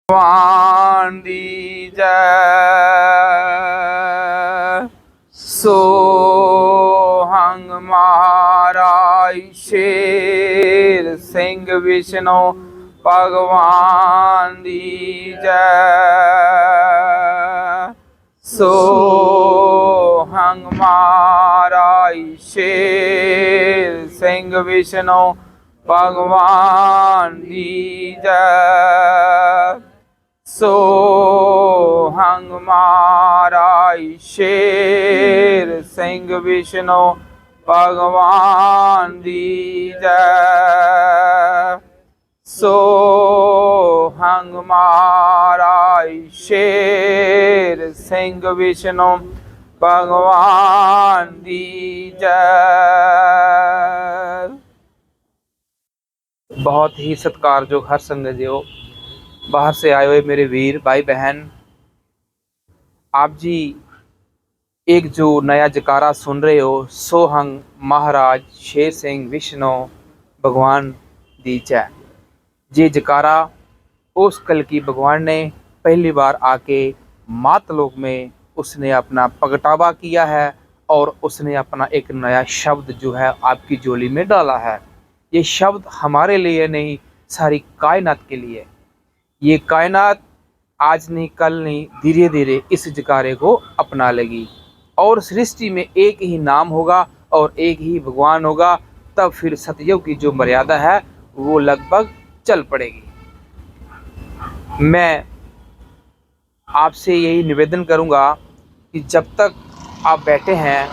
भगवान दी जय। सोहंग महाराज शेर सिंह विष्णु भगवान दी जय। सोहंग महाराज शेर सिंह विष्णु भगवान दी जय। सोहंग महाराज शेर सिंह विष्णु भगवान दी जय। सोहंग महाराज शेर सिंह विष्णु भगवान दी जय। बहुत ही सत्कारयोग हर संगत जियो, बाहर से आए हुए मेरे वीर भाई बहन, आप जी एक जो नया जकारा सुन रहे हो, सोहंग महाराज शेर सिंह विष्णु भगवान दी जय। ये जकारा उस कल की भगवान ने पहली बार आके मातलोक में उसने अपना प्रगटावा किया है और उसने अपना एक नया शब्द जो है आपकी झोली में डाला है। ये शब्द हमारे लिए नहीं, सारी कायनात के लिए। ये कायनात आज नहीं कल नहीं धीरे धीरे इस जकारे को अपना लेगी और सृष्टि में एक ही नाम होगा और एक ही भगवान होगा। तब फिर सतयुग की जो मर्यादा है वो लगभग चल पड़ेगी। मैं आपसे यही निवेदन करूंगा कि जब तक आप बैठे हैं,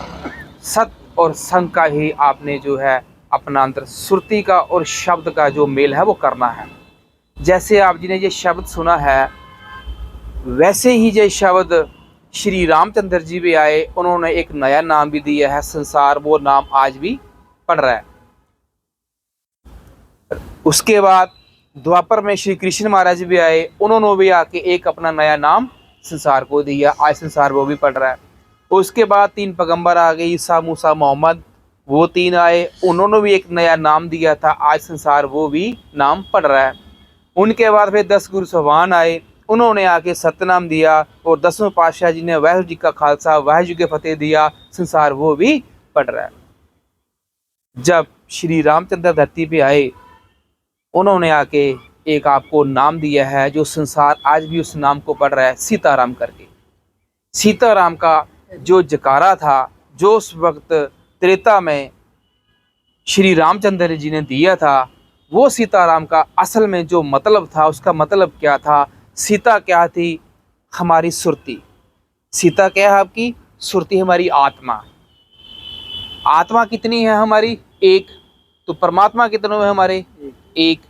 सत्य और संग का ही आपने जो है अपना अंतर सुरती का और शब्द का जो मेल है वो करना है। जैसे आप जी ने ये शब्द सुना है, वैसे ही ये शब्द श्री रामचंद्र जी भी आए, उन्होंने एक नया नाम भी दिया है संसार, वो नाम आज भी पढ़ रहा है। उसके बाद द्वापर में श्री कृष्ण महाराज भी आए, उन्होंने भी आके एक अपना नया नाम संसार को दिया, आज संसार वो भी पढ़ रहा है। उसके बाद 3 पैगंबर आ गए, ईसा मूसा मोहम्मद, वो 3 आए, उन्होंने भी एक नया नाम दिया था, आज संसार वो भी नाम पढ़ रहा है। उनके बाद फिर 10 गुरु साहबान आए, उन्होंने आके सतनाम दिया और 10वें पातशाह जी ने वाहिगुरू जी का खालसा वाहिगुरू जी के फतेह दिया, संसार वो भी पढ़ रहा है। जब श्री रामचंद्र धरती पे आए, उन्होंने आके एक आपको नाम दिया है जो संसार आज भी उस नाम को पढ़ रहा है, सीताराम करके। सीताराम का जो जकारा था, जो उस वक्त त्रेता में श्री रामचंद्र जी ने दिया था, वो सीताराम का असल में जो मतलब था, उसका मतलब क्या था? सीता क्या थी? हमारी सुरती। सीता क्या है आपकी? सुरती हमारी आत्मा। आत्मा कितनी है हमारी? एक। तो परमात्मा कितनों है हमारे? एक।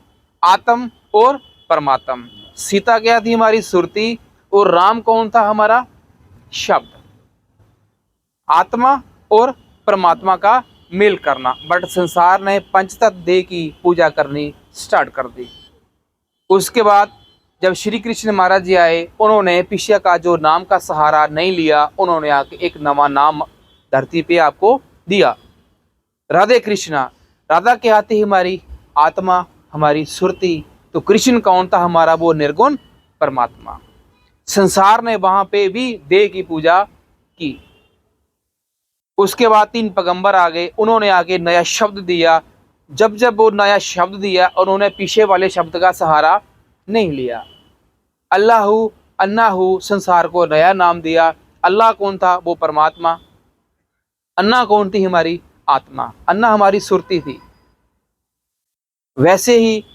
आत्म और परमात्म। सीता क्या थी? हमारी सुरती। और राम कौन था? हमारा शब्द। आत्मा और परमात्मा का मेल करना। बट संसार ने पंचतत्व देह की पूजा करनी स्टार्ट कर दी। उसके बाद जब श्री कृष्ण महाराज जी आए, उन्होंने पीछे का जो नाम का सहारा नहीं लिया, उन्होंने आके एक नवा नाम धरती पे आपको दिया, राधे कृष्णा। राधा क्या थी? हमारी आत्मा, हमारी सुरती। तो कृष्ण कौन था? हमारा वो निर्गुण परमात्मा। संसार ने वहां पे भी देह की पूजा की। उसके बाद 3 पैगंबर आ गए, उन्होंने आगे नया शब्द दिया। जब जब वो नया शब्द दिया, उन्होंने पीछे वाले शब्द का सहारा नहीं लिया। अल्लाहु अन्नाहु, संसार को नया नाम दिया। अल्लाह कौन था? वो परमात्मा। अन्ना कौन थी? हमारी आत्मा। अन्ना हमारी सुरती थी। वैसे ही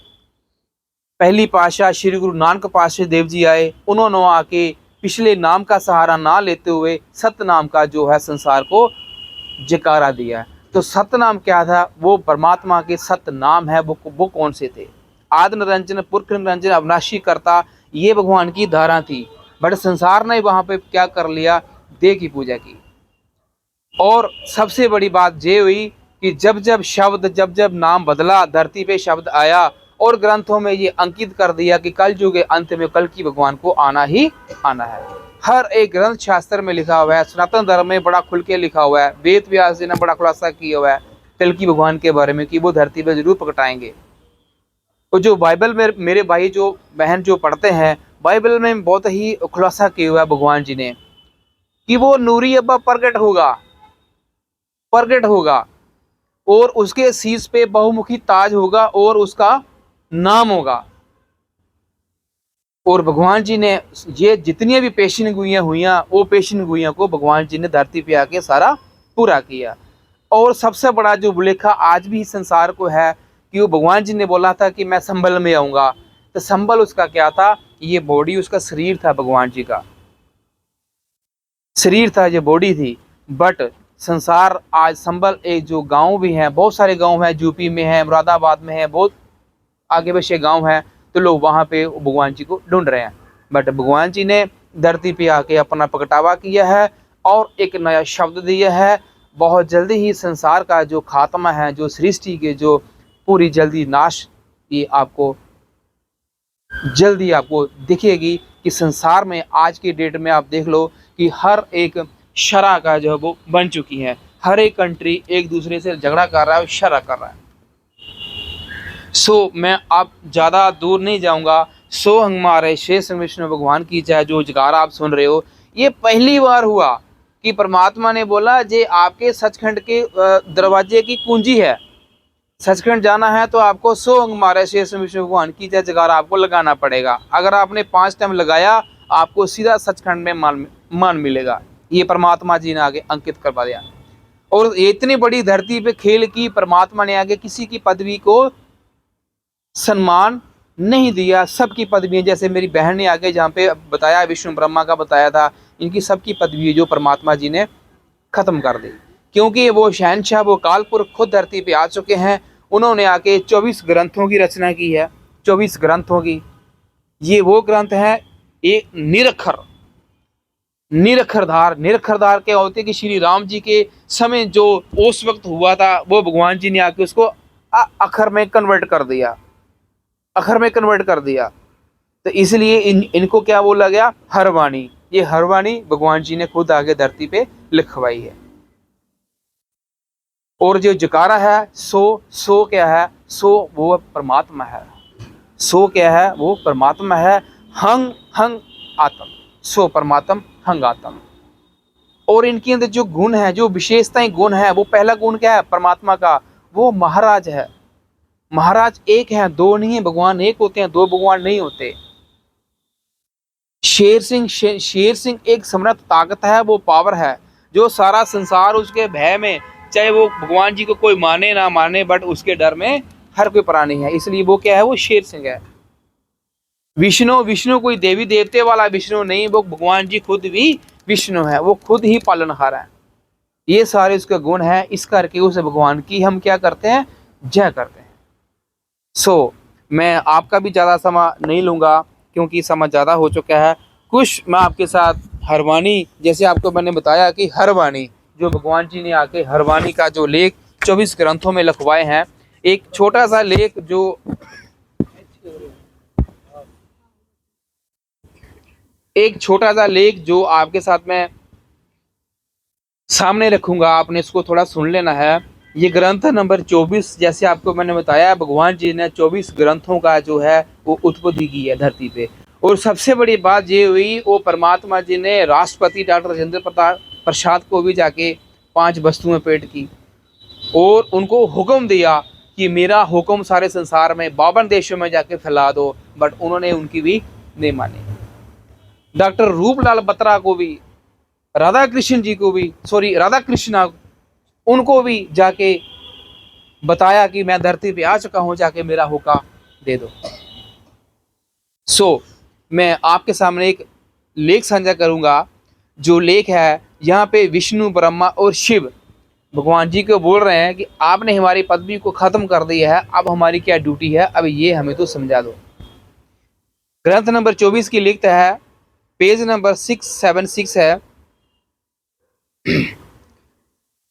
पहली पातशाह श्री गुरु नानक पातशाह देव जी आए, उन्होंने आके पिछले नाम का सहारा ना लेते हुए सत्य नाम का जो है संसार को जकारा दिया। तो सत्य नाम क्या था? वो परमात्मा के सत्य नाम है। वो कौन से थे? आदि निरंजन, पुरख निरंजन, अविनाशी करता, ये भगवान की धारा थी। बट संसार ने वहां पे क्या कर लिया? देह की पूजा की। और सबसे बड़ी बात ये हुई कि जब जब नाम बदला, धरती पे शब्द आया और ग्रंथों में ये अंकित कर दिया कि कल युग के अंत में कल की भगवान को आना ही आना है। हर एक ग्रंथ शास्त्र में लिखा हुआ है, सनातन धर्म में बड़ा खुल के लिखा हुआ है, वेद व्यास जी ने बड़ा खुलासा किया हुआ है कल की भगवान के बारे में कि वो धरती पे जरूर प्रकटाएंगे। और जो बाइबल में मेरे भाई जो बहन जो पढ़ते हैं, बाइबल में बहुत ही खुलासा किया हुआ है भगवान जी ने कि वो नूरी अब्बा प्रकट होगा और उसके शीश पे बहुमुखी ताज होगा और उसका नाम होगा। और भगवान जी ने ये जितनी भी पेशन गोइयाँ हुई वो पेशन गोइयाँ को भगवान जी ने धरती पे आके सारा पूरा किया। और सबसे बड़ा जो बुलेखा आज भी संसार को है कि वो भगवान जी ने बोला था कि मैं संबल में आऊँगा, तो संबल उसका क्या था? ये बॉडी उसका शरीर था, भगवान जी का शरीर था, ये बॉडी थी। बट संसार आज संबल एक जो गांव भी हैं, बहुत सारे गांव हैं, यूपी में है, मुरादाबाद में है, बहुत आगे पीछे गांव है, तो लोग वहाँ पे भगवान जी को ढूंढ रहे हैं। बट भगवान जी ने धरती पे आके अपना प्रगटावा किया है और एक नया शब्द दिया है। बहुत जल्दी ही संसार का जो खात्मा है, जो सृष्टि के जो पूरी जल्दी नाश, ये आपको जल्दी आपको दिखेगी कि संसार में आज की डेट में आप देख लो कि हर एक शरह का जो है वो बन चुकी है। हर एक कंट्री एक दूसरे से झगड़ा कर रहा है और शरह कर रहा है। मैं आप ज़्यादा दूर नहीं जाऊंगा। हमारे शेष विष्णु भगवान की जय। जो जयकारा आप सुन रहे हो, ये पहली बार हुआ कि परमात्मा ने बोला जे आपके सचखंड के दरवाजे की कुंजी है। सचखंड जाना है तो आपको हमारे शेष विष्णु भगवान की जय जयकारा आपको लगाना पड़ेगा। अगर आपने 5 टाइम लगाया, आपको सीधा सचखंड में मान मिलेगा। ये परमात्मा जी ने आगे अंकित करवा दिया। और इतनी बड़ी धरती पे खेल की परमात्मा ने आगे किसी की पदवी को सम्मान नहीं दिया। सबकी पदवी, जैसे मेरी बहन ने आगे जहाँ पे बताया, विष्णु ब्रह्मा का बताया था, इनकी सबकी पदवी जो परमात्मा जी ने खत्म कर दी, क्योंकि वो शहनशाह, वो कालपुरुष खुद धरती पे आ चुके हैं। उन्होंने आके 24 ग्रंथों की रचना की है। 24 ग्रंथों की, ये वो ग्रंथ है एक निरक्षरधार क्या होते कि श्री राम जी के समय जो उस वक्त हुआ था, वो भगवान जी ने आके उसको अक्षर में कन्वर्ट कर दिया। तो इसलिए इनको क्या बोला गया? हरवाणी। ये हरवाणी भगवान जी ने खुद आगे धरती पे लिखवाई है। और जो जकारा है सो क्या है? वो परमात्मा है। क्या है? वो परमात्मा है। हंग आत्म, परमात्म हंग आत्म। और इनके अंदर जो गुण है, जो विशेषताएं गुण है, वो पहला गुण क्या है परमात्मा का? वो महाराज है। महाराज एक है, दो नहीं है। भगवान एक होते हैं, दो भगवान नहीं होते। शेर सिंह एक समर्थ ताकत है, वो पावर है, जो सारा संसार उसके भय में, चाहे वो भगवान जी को कोई माने ना माने, बट उसके डर में हर कोई प्राणी है। इसलिए वो क्या है? वो शेर सिंह है। विष्णु कोई देवी देवते वाला विष्णु नहीं, वो भगवान जी खुद भी विष्णु है, वो खुद ही पालनहार है। ये सारे उसके गुण है। इस करके उस भगवान की हम क्या करते हैं? जय करते हैं। मैं आपका भी ज़्यादा समय नहीं लूँगा, क्योंकि समय ज़्यादा हो चुका है। कुछ मैं आपके साथ हरवाणी, जैसे आपको मैंने बताया कि हरवाणी जो भगवान जी ने आके हरवाणी का जो लेख 24 ग्रंथों में लिखवाए हैं, एक छोटा सा लेख जो आपके साथ मैं सामने रखूंगा, आपने इसको थोड़ा सुन लेना है। ये ग्रंथ नंबर 24, जैसे आपको मैंने बताया, भगवान जी ने 24 ग्रंथों का जो है वो उत्पत्ति की है धरती पे। और सबसे बड़ी बात ये हुई, वो परमात्मा जी ने राष्ट्रपति डॉक्टर राजेंद्र प्रसाद को भी जाके 5 वस्तुएं भेंट की और उनको हुक्म दिया कि मेरा हुक्म सारे संसार में 52 देशों में जाके फैला दो। बट उन्होंने उनकी भी नहीं मानी। डॉक्टर रूपलाल बत्रा को भी, राधा कृष्णा उनको भी जाके बताया कि मैं धरती पे आ चुका हूं, जाके मेरा हुक्म दे दो। मैं आपके सामने एक लेख साझा करूंगा। जो लेख है, यहाँ पे विष्णु, ब्रह्मा और शिव भगवान जी को बोल रहे हैं कि आपने हमारी पदवी को खत्म कर दिया है, अब हमारी क्या ड्यूटी है, अब ये हमें तो समझा दो। ग्रंथ नंबर 24 की लिखता है, पेज नंबर 676 है।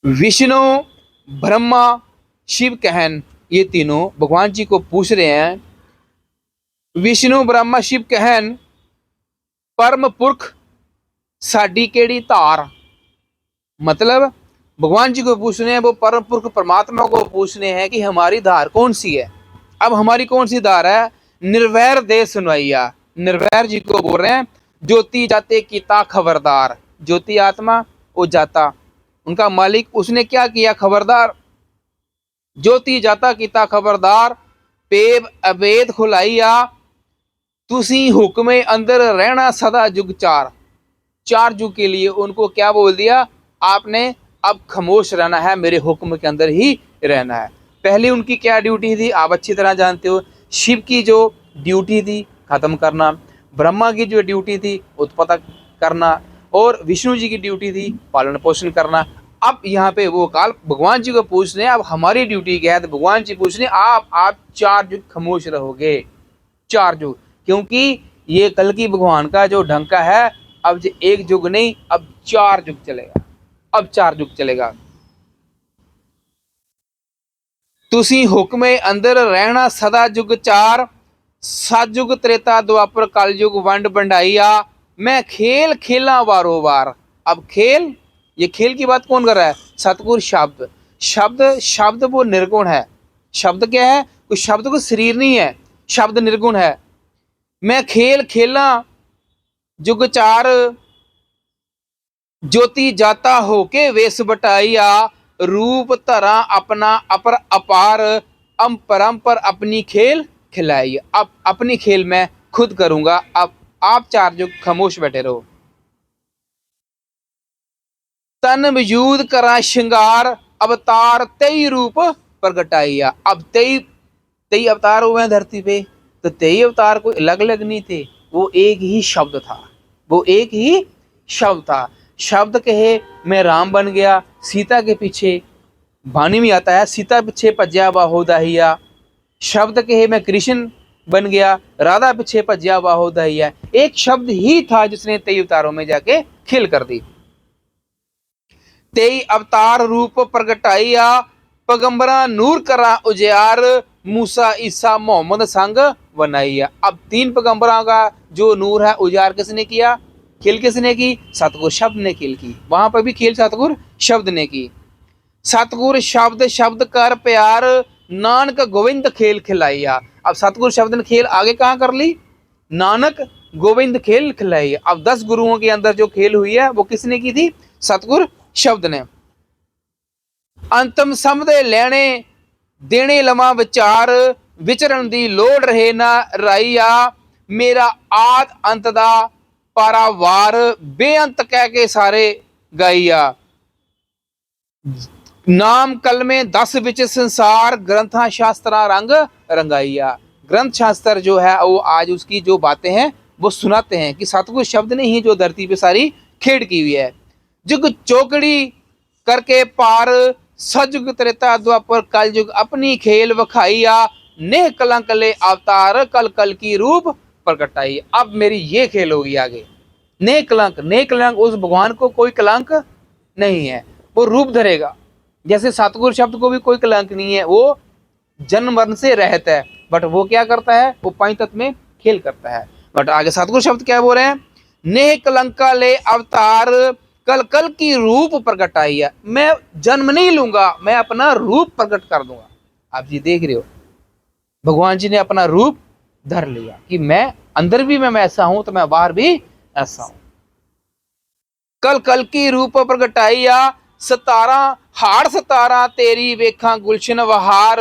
विष्णु, ब्रह्मा, शिव कहन, ये तीनों भगवान जी को पूछ रहे हैं। विष्णु, ब्रह्मा, शिव कहन, परम पुरख साडी केड़ी धार। मतलब भगवान जी को पूछ रहे हैं, वो परम पुरख परमात्मा को पूछ रहे हैं कि हमारी धार कौन सी है। अब हमारी कौन सी धार है? निर्वैर दे सुनवैया। निर्वैर जी को बोल रहे हैं, ज्योति जाते कीता खबरदार। ज्योति आत्मा, वो जाता उनका मालिक, उसने क्या किया? खबरदार। ज्योति जाता कीता खबरदार, पेब अवेद खुलाइया, तुसी हुक्मे अंदर रहना सदा जुग चार। 4 युग के लिए उनको क्या बोल दिया? आपने अब खामोश रहना है, मेरे हुक्म के अंदर ही रहना है। पहले उनकी क्या ड्यूटी थी? आप अच्छी तरह जानते हो। शिव की जो ड्यूटी थी खत्म करना, ब्रह्मा की जो ड्यूटी थी उत्पत्ति करना, और विष्णु जी की ड्यूटी थी पालन पोषण करना। अब यहाँ पे वो काल भगवान जी को पूछ रहे हैं, अब हमारी ड्यूटी क्या है? तो भगवान जी पूछ रहे हैं, आप 4 युग खामोश रहोगे। 4 युग, क्योंकि ये कल की भगवान का जो ढंका है, अब जो 1 युग नहीं, अब 4 युग चलेगा। अब 4 युग चलेगा। तुसी हुक्मे अंदर रहना सदा जुग चार, सतयुग त्रेता द्वापर कलयुग वंड बंडाइया, मैं खेल खेला बारो बार। अब खेल, ये खेल की बात कौन कर रहा है? सतगुरु शब्द। शब्द वो निर्गुण है। शब्द क्या है? कोई शब्द को शरीर नहीं है, शब्द निर्गुण है। मैं खेल खेला जुग चार, ज्योति जाता होके वेश बटाइया, रूप धरा अपना अपर अपार, परम्पर अपनी खेल खिलाई। अब अपनी खेल मैं खुद करूंगा। अब आप 4 युग खामोश बैठे रहो। तन वजूद करा श्रृंगार, अवतार 23 रूप प्रगटाइया। अब 23 अवतार हुए हैं धरती पे, तो 23 अवतार कोई अलग अलग नहीं थे, वो एक ही शब्द था। वो एक ही शब्द था। शब्द कहे मैं राम बन गया, सीता के पीछे, वाणी में आता है सीता पीछे भज्या बाहो दाहिया। शब्द कहे मैं कृष्ण बन गया, राधा पीछे भज्या बाहो दाहिया। एक शब्द ही था जिसने 23 अवतारों में जाके खेल कर दी। 23 अवतार रूप प्रगटाइया, पैगंबरा नूर करा उजियार, मूसा ईसा मोहम्मद संग बनाइया। अब 3 पैगंबरों का जो नूर है उजियार किसने किया? खेल किसने की? सतगुरु शब्द ने खेल की। वहां पर भी खेल सतगुरु शब्द ने की। सतगुरु शब्द शब्द कर प्यार, नानक गोविंद खेल खिलाइया। अब सतगुरु शब्द ने खेल आगे कहां कर ली? नानक गोविंद खेल खिलाई। अब 10 गुरुओं के अंदर जो खेल हुई है वो किसने की थी? सतगुरु शब्द ने। अंतम समझे लेने देने लमा विचार, विचरण दी लोड़ रहे ना राइया, मेरा आद अंत दा पारावार, बेअंत कह के सारे गाइया। नाम कलमे 10 विच संसार, ग्रंथा शास्त्रा रंग रंगाइया। ग्रंथ शास्त्र जो है वो आज उसकी जो बातें हैं वो सुनाते हैं कि सतगुरु शब्द ने ही जो धरती पे सारी खेड़ की हुई है। जुग चौकड़ी करके पार, सतयुग त्रेता द्वापर कलयुग अपनी खेल वखाइया, नेह कलंक ले अवतार कल कल की रूप प्रकटाई। अब मेरी ये खेल होगी आगे। नेह कलंक उस भगवान को कोई कलंक नहीं है, वो रूप धरेगा। जैसे सतगुरु शब्द को भी कोई कलंक नहीं है, वो जन्म मरण से रहता है, बट वो क्या करता है? वो 5 तत्व में खेल करता है। बट आगे सतगुरु शब्द क्या बोल रहे हैं? नेह कलंका ले अवतार कल कल की रूप प्रकटाई है। मैं जन्म नहीं लूंगा, मैं अपना रूप प्रकट कर दूंगा। आप जी देख रहे हो, भगवान जी ने अपना रूप धर लिया कि मैं अंदर भी मैं ऐसा हूं तो मैं बाहर भी ऐसा हूं। कल कल की रूप प्रगटाइया, 17 हाड़ 17 तेरी वेखा गुलशन बहार,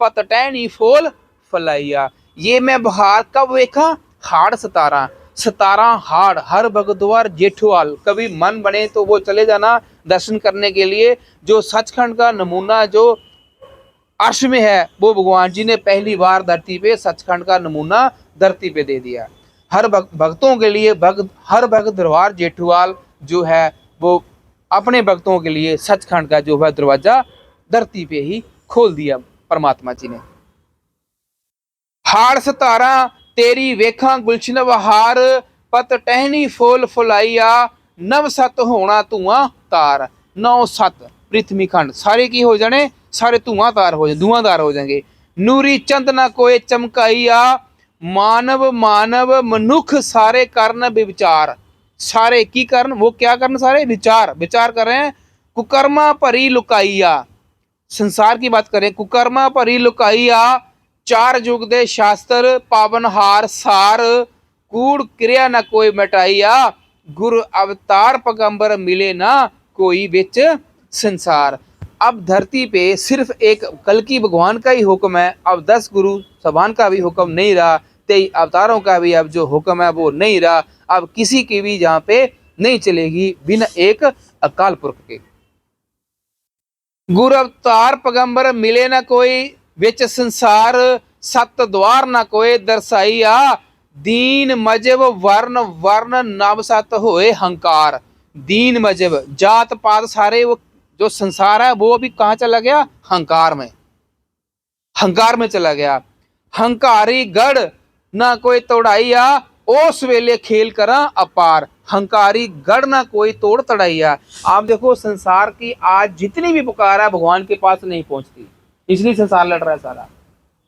पत टहनी फूल फलाइया। ये मैं बहार कब वेखा? हाड़ 17 हाड़, हर भगद्वार जेठवाल। कभी मन बने तो वो चले जाना दर्शन करने के लिए। जो सचखंड का नमूना जो अर्श में है, वो भगवान जी ने पहली बार धरती पे सचखंड का नमूना धरती पे दे दिया। हर भक्तों के लिए हर भक्त दरबार जेठवाल जो है वो अपने भक्तों के लिए सचखंड का जो है दरवाजा धरती पे ही खोल दिया परमात्मा जी ने। हाड़ 17 तेरी वेखा गुलशन बहार, पत टहनी फूल फुलाइया, नव सत होना धुआं तार। 9 7 पृथ्वी खंड सारे की हो जाने, सारे धुआंधार हो जाएंगे। नूरी चंद ना कोई चमकाइया, मानव मनुख सारे करन विचार। सारे की करन, वो क्या करन? सारे विचार कर रहे हैं। कुकर्मा भरी लुकाइया, संसार की बात करें, कुकर्मा भरी लुकाइया, 4 युग दे शास्त्र पावनहार सार, कूड़ क्रिया न कोई मिटाइया, गुरु अवतार पैगंबर मिले ना कोई बिच संसार। अब धरती पे सिर्फ एक कल्कि भगवान का ही हुक्म है, अब 10 गुरु सभान का भी हुक्म नहीं रहा, 23 अवतारों का भी अब जो हुक्म है वो नहीं रहा, अब किसी की भी जहाँ पे नहीं चलेगी बिना एक अकाल पुरख के। गुरु अवतार पैगंबर मिले ना कोई विच संसार, सत द्वार ना कोई दर्शाइया, दीन मजहब वर्ण वर्ण नव सत होए हंकार। दीन मजहब जात पात सारे वो जो संसार है वो अभी कहाँ चला गया, हंकार में, हंकार में चला गया। हंकारी गढ़ ना कोई तोड़ाइया, उस वेले खेल करा अपार। हंकारी गढ़ ना कोई तोड़ तड़ाइया। आप देखो संसार की आज जितनी भी पुकार है भगवान के पास नहीं पहुंचती, इसलिए संसार लड़ रहा है सारा,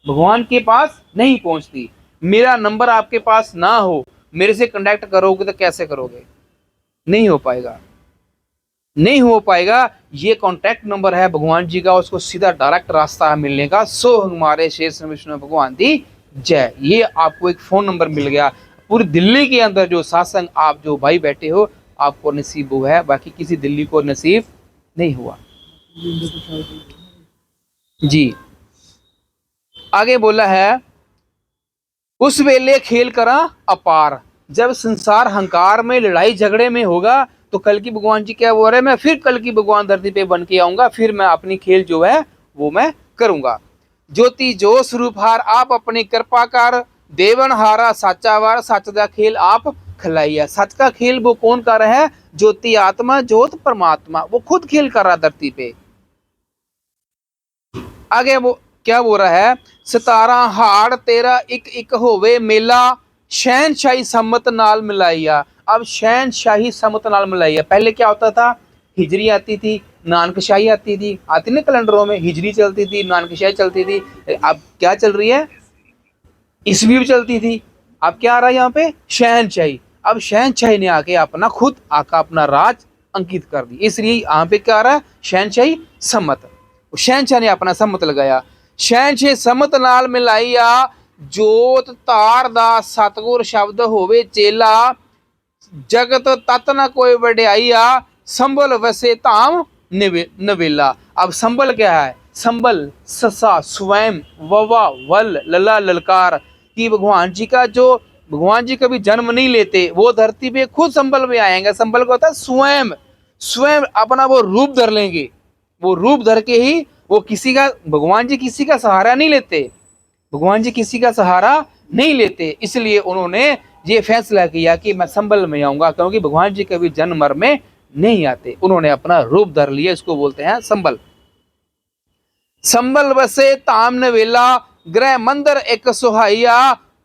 भगवान के पास नहीं पहुंचती। मेरा नंबर आपके पास ना हो, मेरे से कनेक्ट करोगे तो कैसे करोगे, नहीं हो पाएगा, नहीं हो पाएगा। ये कॉन्टैक्ट नंबर है भगवान जी का, उसको सीधा डायरेक्ट रास्ता है मिलने का। सो हमारे शेष विष्णु भगवान दी जय। ये आपको एक फोन नंबर मिल गया, पूरी दिल्ली के अंदर जो सत्संग आप जो भाई बैठे हो आपको नसीब हुआ है, बाकी किसी दिल्ली को नसीब नहीं हुआ जी। आगे बोला है उस वेले खेल करा अपार। जब संसार हंकार में लड़ाई झगड़े में होगा तो कल की भगवान जी क्या बोल रहे हैं, मैं फिर कल की भगवान धरती पे बन के आऊंगा, फिर मैं अपनी खेल जो है वो मैं करूंगा। ज्योति जो स्वरूपहार आप अपनी कृपा कर, देवन हारा साचा वार, सच का खेल आप खिलाइया। सच का खेल वो कौन कर रहा है, ज्योति आत्मा ज्योत परमात्मा, वो खुद खेल कर रहा धरती पे। आगे वो क्या बोल रहा है, 17 हाड़ तेरा एक एक होवे मेला, शहनशाही सम्मत नाल मिलाइया। अब शहनशाही सम्मत नाल मिलाइया, पहले क्या होता था, हिजरी आती थी, नानकशाही आती थी, आती ना कैलेंडरों में, हिजरी चलती थी, नानकशाही चलती थी। अब क्या चल रही है, ईस्वी भी चलती थी। अब क्या आ रहा है यहाँ पे, शहनशाही। अब शहनशाही ने आके अपना खुद आका अपना राज अंकित कर दी, इसलिए यहाँ पे क्या आ रहा है, शहनशाही सम्मत। शहनशाह ने अपना सम्मत लगाया। शहनशाह सम्मत नाल मिलाइया, जोत तार दा सतगुर शब्द होवे चेला, जगत तत न कोई वड्याइया, संबल वसे धाम नवेला। अब संबल क्या है, संबल ससा स्वयं ववा वल लला ललकार, कि भगवान जी का जो भगवान जी कभी जन्म नहीं लेते, वो धरती पे खुद संबल में आएंगे। संबल को होता है स्वयं, स्वयं अपना वो रूप धर लेंगे, वो रूप धर के ही वो किसी का, भगवान जी किसी का सहारा नहीं लेते, भगवान जी किसी का सहारा नहीं लेते। इसलिए उन्होंने ये फैसला किया कि मैं संबल में आऊंगा, क्योंकि भगवान जी कभी जन्म मर में नहीं आते, उन्होंने अपना रूप धर लिया, इसको बोलते हैं संबल। संबल बसे ताम नवेला, ग्रह मंदिर एक सुहाइया,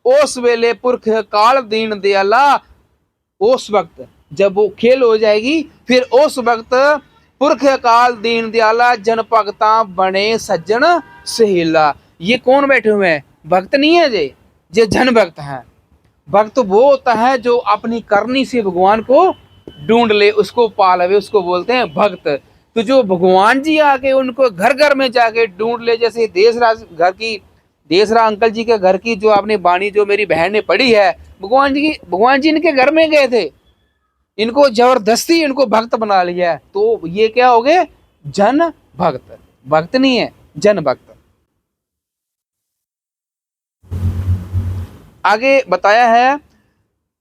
उस वेले पुरख काल दीन दयाला। उस वक्त जब वो खेल हो जाएगी, फिर उस वक्त पुरख काल दीन दयाला, जन भगता बने सज्जन सहेला। ये कौन बैठे हुए हैं, भक्त नहीं है जे जन भक्त हैं। भक्त वो होता है जो अपनी करनी से भगवान को ढूंढ ले, उसको पा लवे, उसको बोलते हैं भक्त। तो जो भगवान जी आके उनको घर घर में जाके ढूंढ ले, जैसे देशराज घर की, देशराज अंकल जी के घर की जो आपने बाणी जो मेरी बहन ने पढ़ी है, भगवान जी इनके घर में गए थे, इनको जबरदस्ती इनको भक्त बना लिया है, तो ये क्या हो गए, जन भक्त। भक्त नहीं है, जन भक्त। आगे बताया है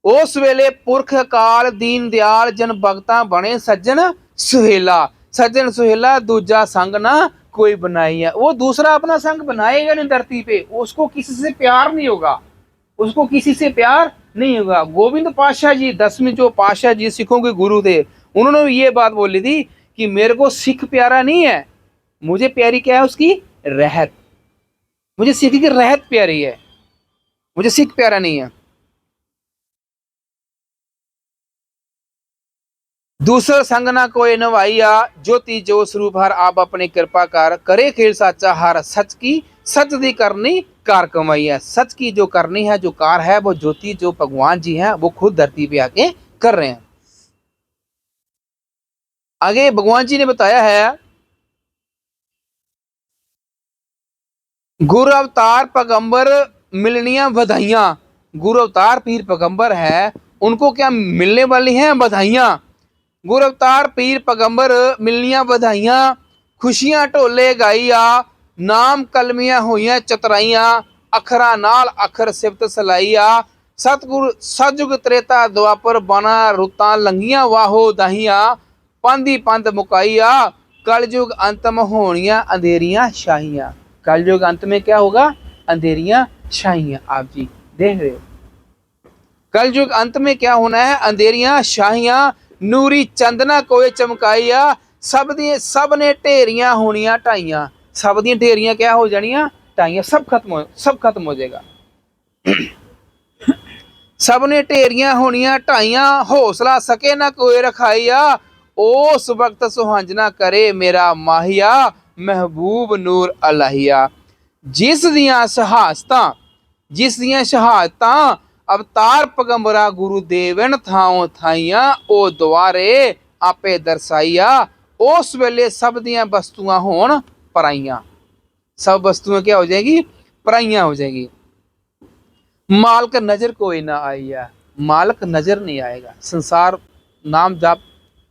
उस वेले पुरख काल दीन दयाल, जन भगता बने सज्जन सुहेला। सज्जन सुहेला दूजा संग ना कोई बनाई है, वो दूसरा अपना संग बनाएगा नहीं धरती पे, उसको किसी से प्यार नहीं होगा, उसको किसी से प्यार नहीं होगा। गोविंद पातशाह जी 10वें जो पातशाह जी सिखों के गुरु थे, उन्होंने ये बात बोली थी कि मेरे को सिख प्यारा नहीं है, मुझे प्यारी क्या है, उसकी रहत, मुझे सिख की रहत प्यारी है, मुझे सिख प्यारा नहीं है। दूसरा संग ना कोई नवाइया, ज्योति जो स्वरूप हर आप अपनी कृपा कर, करे खेल साचा हर, सच की सच दी करनी कार कमाई है। सच की जो करनी है, जो कार है, वो ज्योति जो भगवान जी हैं वो खुद धरती पे आके कर रहे हैं। आगे भगवान जी ने बताया है गुरु अवतार पैगंबर मिलनियां बधाइयां, गुरु अवतार पीर पैगंबर है, उनको क्या मिलने वाली हैं बधाइयाँ। गुरु अवतार पीर पैगंबर मिलनियाँ बधाइयाँ, खुशियां ढोले गाईया, नाम कलमियां होइयां चतराइयां, अखरा नाल अखर सिफत सलाइया। सतगुरु सतयुग त्रेता द्वापर बना रुतां लंघियां वाहो दाहियां, पांदी पंथ मुकाइया, कलयुग अंत में होनियां अंधेरियां शाहियां। कलयुग अंत में क्या होगा? अंधेरियां शाहियां। आप जी देख रहे हो कलयुग अंत में क्या होना है? अंधेरियां शाहियां, नूरी चंदना कोई चमकाइया, सब ने ढेरियां होनियां ढाइयां। सब दी ढेरियां क्या हो जानियां? ढाइयां। सब खत्म हो जाएगा। सब ने ढेरियां होनियां ढाइयां, हौसला सके ना कोई रखाइया, उस वक्त सुहांजना करे मेरा माहिया, महबूब नूर अलाहिया। जिस दियां शहादतां अवतार पैगंबरा गुरु देवन थाओ थाइयां, ओ द्वारे आपे दर्शाइया, उस वेले सब दियां वस्तुआं होन पराइयां। सब वस्तुएं क्या हो जाएगी? पराइयां हो जाएगी। मालक नजर कोई ना आइया, मालक नजर नहीं आएगा। संसार नाम जाप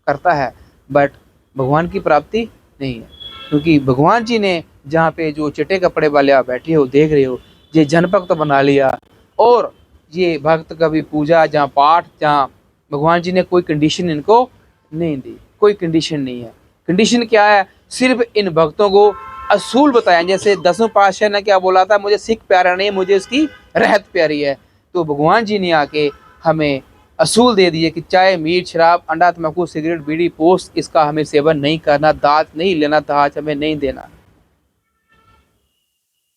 करता है बट भगवान की प्राप्ति नहीं है, क्योंकि भगवान जी ने जहाँ पे जो चिट्टे कपड़े वाले आप बैठे हो देख रहे हो, ये जनभक्त बना लिया। और ये भक्त कभी पूजा जहाँ पाठ, जहाँ भगवान जी ने कोई कंडीशन इनको नहीं दी, कोई कंडीशन नहीं है। कंडीशन क्या है? सिर्फ इन भक्तों को असूल बताया। जैसे 10वें पातशाह ने क्या बोला था? मुझे सिख प्यारा नहीं, मुझे इसकी रहत प्यारी है। तो भगवान जी ने आके हमें असूल दे दिए कि चाहे मीट, शराब, अंडा, तम्बाकू, सिगरेट, बीड़ी, पोस्ट, इसका हमें सेवन नहीं करना, दाज नहीं लेना, दाज हमें नहीं देना।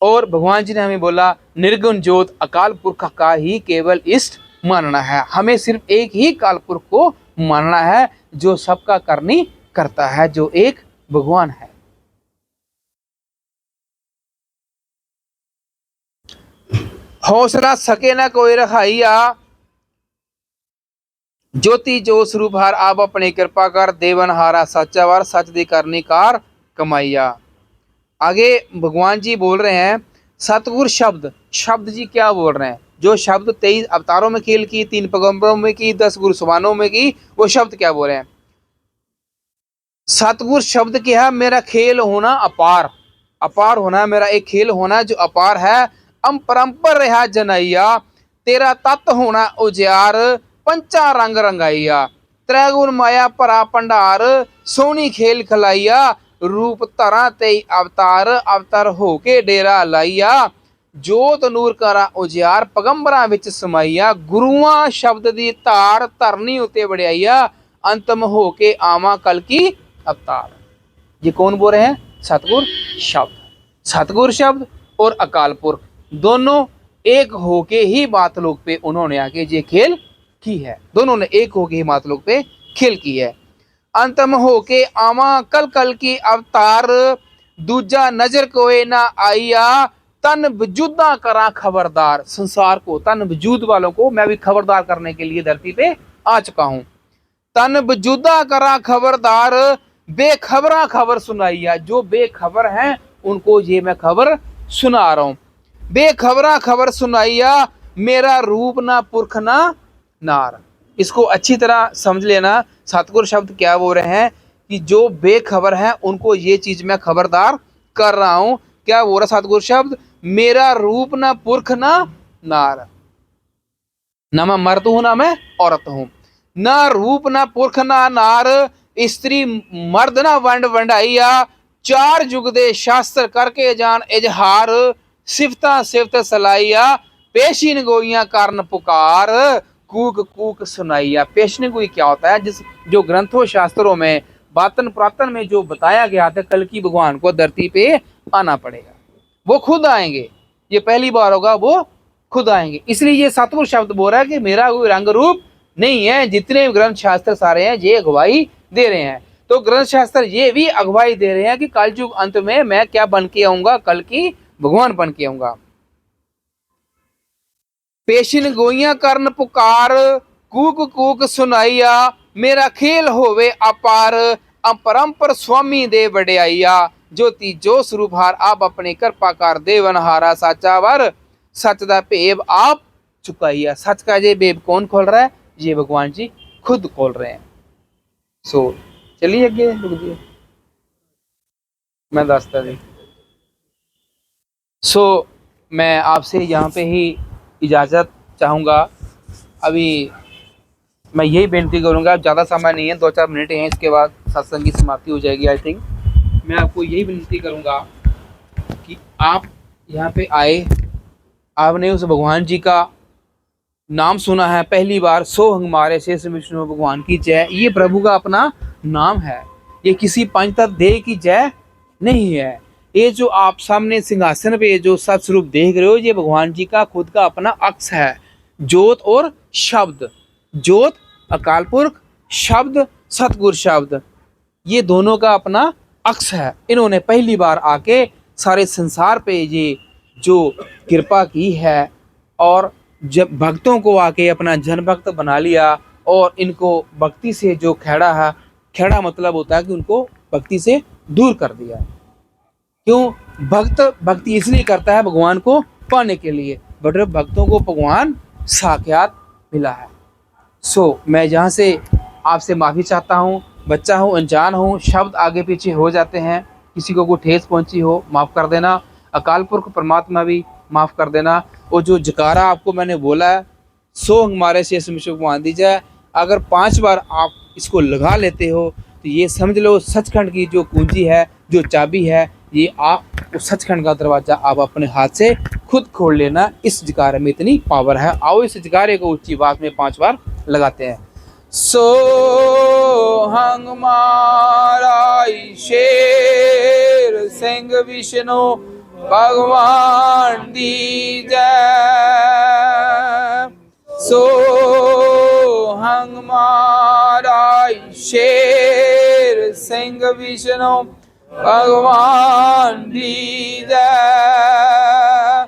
और भगवान जी ने हमें बोला निर्गुण ज्योत अकाल पुरख का ही केवल इष्ट मानना है। हमें सिर्फ एक ही काल पुरख को मानना है जो सबका करनी करता है, जो एक भगवान है। हौसला सके ना कोई रखाइया, ज्योति जो स्वरूप हार आप अपनी कृपा कर, देवन हारा सच्चा वार, सच दी करनी कार कमाइया। आगे भगवान जी बोल रहे हैं सतगुर शब्द जी क्या बोल रहे हैं? जो शब्द 23 अवतारों में खेल की, 3 पैगंबरों में की, 10 गुरु सुबानों में की, वो शब्द क्या बोल रहे हैं? सतगुर शब्द क्या है? मेरा खेल होना अपार, अपार होना मेरा एक खेल होना जो अपार है। परंपर रहा जनैया, तेरा तत्व होना उजियार, पंचा रंग रंगाइया, त्रैगुण माया भरा भंडार, सोनी खेल खलाइया, रूप धरा ते अवतार, अवतार होके डेरा लाइया, जोत नूर करा उजियार, पैगंबरां विच समाइया, गुरुआं शब्द दी धार, धरनी उते वड़ियाइया, अंतम होके आवा कल की अवतार। ये कौन बोल रहे हैं? सतगुर शब्द। सतगुर शब्द और अकाल पुरख दोनों एक होके ही मातलोक पे उन्होंने आके ये खेल की है। दोनों ने एक होके ही मातलोक पे खेल की है। अंतम होके आवा कल कल की अवतार, दूजा नजर कोई ना आइया, तन वजूदा करा खबरदार। संसार को, तन वजूद वालों को मैं भी खबरदार करने के लिए धरती पे आ चुका हूं। तन वजूदा करा खबरदार, बेखबरा खबर सुनाइया। जो बेखबर हैं उनको ये मैं खबर सुना रहा हूं। बेखबरा खबर सुनाइया, मेरा रूप ना पुरख ना नार। इसको अच्छी तरह समझ लेना। सतगुर शब्द क्या बोल रहे हैं कि जो बेखबर हैं उनको ये चीज मैं खबरदार कर रहा हूं। क्या बोल रहा सतगुर शब्द? मेरा रूप ना पुरख ना नार, ना मैं मर्द हूं ना मैं औरत हूं। ना रूप ना पुरख ना नार, स्त्री मर्द ना वंड वंडाइया, चार जुग दे शास्त्र करके जान इजहार, सिफता सिफत सलाइया, पेशीन गोइयां कारण पुकार, कूक कूक सुनाइया। पेशीन गोई क्या होता है? जिस जो ग्रंथों शास्त्रों में बातन पुरातन में जो बताया गया था, कल की भगवान को धरती पे आना पड़ेगा, वो खुद आएंगे। ये पहली बार होगा, वो खुद आएंगे। इसलिए ये सतगुर शब्द बोल रहा है कि मेरा कोई रंग रूप नहीं है। जितने ग्रंथ शास्त्र सारे हैं ये अगुवाई दे रहे हैं। तो ग्रंथ शास्त्र ये भी अगुवाई दे रहे हैं कि कलयुग अंत में मैं क्या बन के आऊंगा? कल की भगवान बन के आऊंगा। पेशिन गोइयां करन पुकार, कूक कूक सुनाइया, मेरा खेल होवे अपार, अपरंपर स्वामी दे वड्याइया, ज्योति जो स्वरूप हार आप अपने कृपा कर, देवन हारा साचा वर, सच दा भेब आप चुका ही है। सच का ये बेब कौन खोल रहा है? ये भगवान जी खुद खोल रहे हैं। सो चलिए अगे रुक दिए मैं दसता जी। सो मैं आपसे यहाँ पे ही इजाज़त चाहूँगा। अभी मैं यही बेनती करूँगा, ज़्यादा समय नहीं है, 2-4 मिनट हैं, इसके बाद सत्संग की समाप्ति हो जाएगी आई थिंक। मैं आपको यही विनती करूँगा कि आप यहाँ पे आए, आपने उस भगवान जी का नाम सुना है पहली बार, सो हमारे शेष विष्णु भगवान की जय, ये प्रभु का अपना नाम है, ये किसी पंचतत्व देह की जय नहीं है। ये जो आप सामने सिंहासन पे जो सत्स्वरूप देख रहे हो, ये भगवान जी का खुद का अपना अक्ष है। ज्योत और शब्द, ज्योत अकाल पुरख, शब्द सतगुरु शब्द, ये दोनों का अपना अक्ष है। इन्होंने पहली बार आके सारे संसार पे ये जो कृपा की है, और जब भक्तों को आके अपना जन भक्त बना लिया, और इनको भक्ति से जो खेड़ा है, खेड़ा मतलब होता है कि उनको भक्ति से दूर कर दिया। क्यों? भक्त भक्ति इसलिए करता है भगवान को पाने के लिए, बट भक्तों को भगवान साक्षात मिला है। सो मैं यहाँ से आपसे माफ़ी चाहता हूँ, बच्चा हूँ, अनजान हूँ, शब्द आगे पीछे हो जाते हैं, किसी को कोई ठेस पहुँची हो माफ़ कर देना, अकाल पुरख परमात्मा भी माफ़ कर देना। और जो जकारा आपको मैंने बोला है, सो हमारे शेष विष्णु भगवान दी जाए, अगर 5 बार आप इसको लगा लेते हो तो ये समझ लो सचखंड की जो कुंजी है, जो चाबी है, ये आप उस सचखंड का दरवाज़ा आप अपने हाथ से खुद खोल लेना। इस जकारे में इतनी पावर है। आओ इस जकारे को ऊंची आवाज में 5 बार लगाते हैं। सो हमारा शेर सिंह विष्णु भगवान दी जय। सो हमारा शेर सिंह विष्णु भगवान दी जय।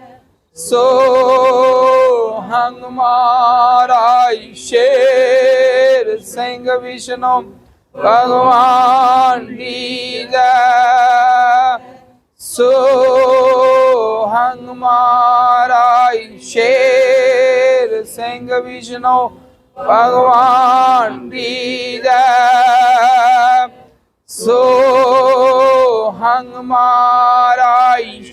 सो हमारा शेर सिंह विष्णु भगवान की जय। सो हमारा शेर सिंह विष्णु भगवान की जय। सो हमारा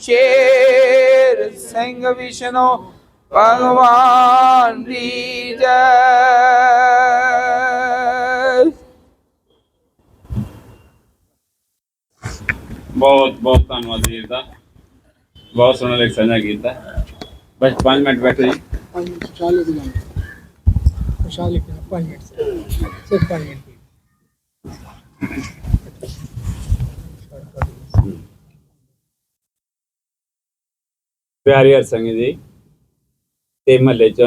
शेर सिंह विष्णु भगवान की जय। बहुत बहुत धन्यवाद जी का, बहुत सोहना लेख साझा किया। बस 5 मिनट बैठो जी। 5 मिनट चालू लिखना 5 मिनट सिर्फ 5 मिनट। प्यारे हर संग जी ते महल्ले च